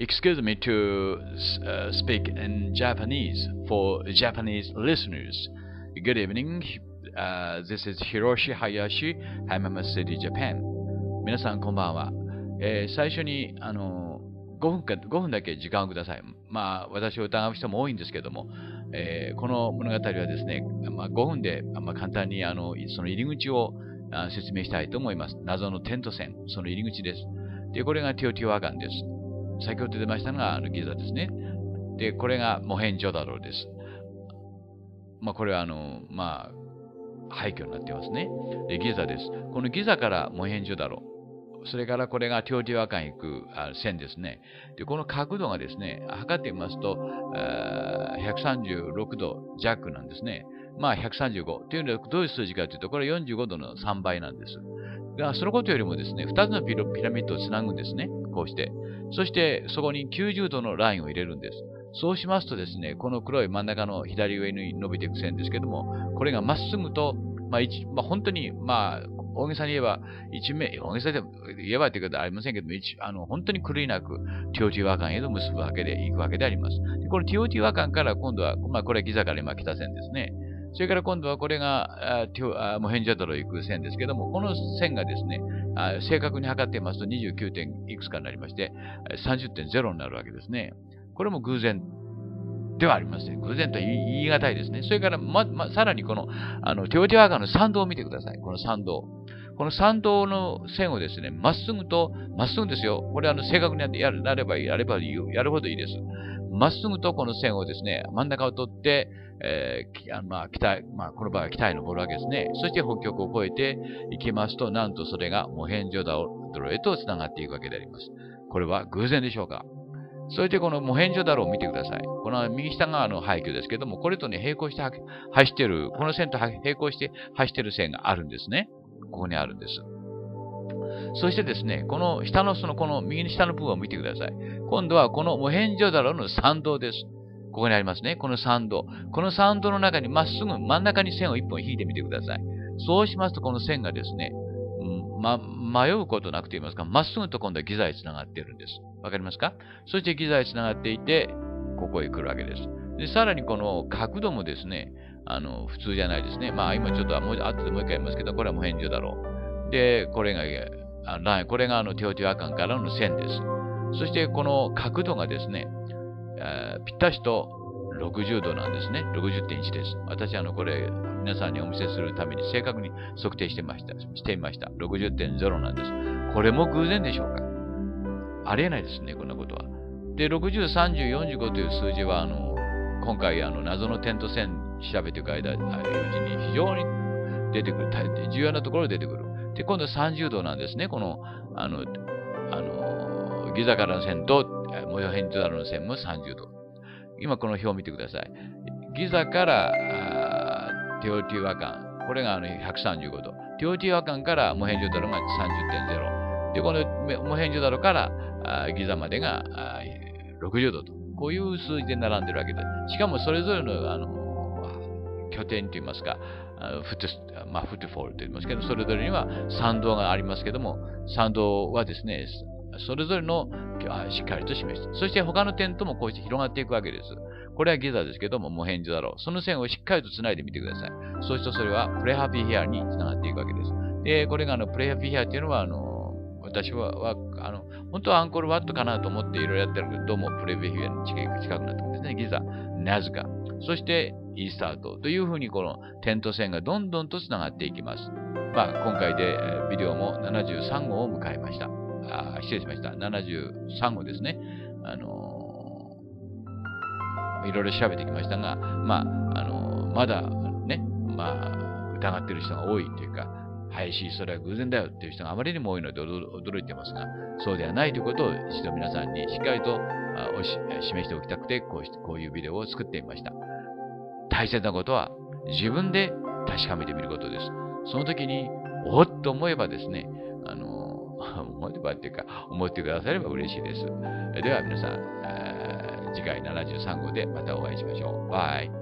excuse me to speak in Japanese for Japanese listeners. Good evening. This is Hiroshi Hayashi, Hamama City, Japan. 皆さんこんばんは。最初に5分だけ時間をください。まあ、私を疑う人も多いんですけども、この物語はですね、5分で、簡単にその入り口を説明したいと思います。謎のテント船、その入り口です。で、これがティオティワカンです。先ほど出ましたのがギザですね。で、これがモヘンジョダロです。これは廃墟になってますね。で、ギザです。このギザからモヘンジョダロ。それからこれがティオティワカン行く線ですね。で、この角度がですね、測ってみますと、136度弱なんですね。135。というのはどういう数字かというと、これ45度の3倍なんです。が、そのことよりもですね、2つのピラミッドをつなぐんですね。こうして。そして、そこに90度のラインを入れるんです。そうしますとですね、この黒い真ん中の左上に伸びていく線ですけども、これがまっすぐと、本当に、大げさに言えば、大げさで言えばということはありませんけども、本当に狂いなく、ティオティワカンへと結ぶわけで、行くわけであります。でこのティオティワカンから今度は、これはギザから今北線ですね。それから今度はこれがモヘンジョダロ行く線ですけども、この線がですね、正確に測っていますと 29. 点いくつかになりまして、30.0 になるわけですね。これも偶然ではありません。偶然とは言い難いですね。それから、さらにこの、ティオティワカンの参道を見てください。この参道。この参道の線をですね、まっすぐですよ。これ正確にやればやるほどいいです。まっすぐとこの線をですね、真ん中を取って、この場合は北へ登るわけですね。そして北極を越えていきますと、なんとそれがモヘンジョダロへと繋がっていくわけであります。これは偶然でしょうか？それでこのモヘンジョダロを見てください。この右下が廃墟ですけども、これとね、並行して走ってる、この線と並行して走ってる線があるんですね。ここにあるんです。そしてですね、この下のこの右下の部分を見てください。今度はこのモヘンジョダロの参道です。ここにありますね。この参道。この参道の中にまっすぐ真ん中に線を一本引いてみてください。そうしますと、この線がですね、迷うことなくと言いますか、まっすぐと今度はギザへつながっているんです。わかりますか？そしてギザへつながっていて、ここへ来るわけです。で、さらにこの角度もですね、普通じゃないですね。今ちょっと後でもう一回言いますけど、これはモヘンジョダロ。で、これがティオティワカンからの線です。そしてこの角度がですね、ぴったしと60度なんですね。60.1 です。私これ皆さんにお見せするために正確に測定してみました。60.0 なんです。これも偶然でしょうか？ありえないですね、こんなことは。で、60、30、45という数字は今回謎の点と線調べていく間、うちに非常に出てくる、重要なところで出てくる。で、今度30度なんですね。この、ギザからの線と、モヘンジョダロの線も30度。今この表を見てください。ギザからティオティワカン。これが135度。ティオティワカンからモヘンジョダロが 30.0。で、このモヘンジョダロからギザまでが60度と。こういう数字で並んでるわけで。しかもそれぞれの拠点といいますか、フットフォールと言いますけど、それぞれには参道がありますけども、参道はですね、それぞれのしっかりと示して、そして他の点ともこうして広がっていくわけです。これはギザですけども、モヘンジョダロ。その線をしっかりと繋いでみてください。そうするとそれはプレハピーヘアに繋がっていくわけです。で、これがプレハピーヘアっていうのは、私は、本当はアンコールワットかなと思っていろいろやってるけど、どうもプレハピーヘアに近くなってくるんですね。ギザ、ナズカ、そしてイースター島というふうにこの点と線がどんどんと繋がっていきます。今回でビデオも73号を迎えました。失礼しました。73号ですね。いろいろ調べてきましたが、まだね、疑っている人が多いというか、それは偶然だよっていう人があまりにも多いので驚いてますが、そうではないということを一度皆さんにしっかりと示しておきたくて、こういうビデオを作ってみました。大切なことは自分で確かめてみることです。その時に、おっと思えばですね、思ってくだされば嬉しいです。では皆さん、次回73号でまたお会いしましょう。バイ。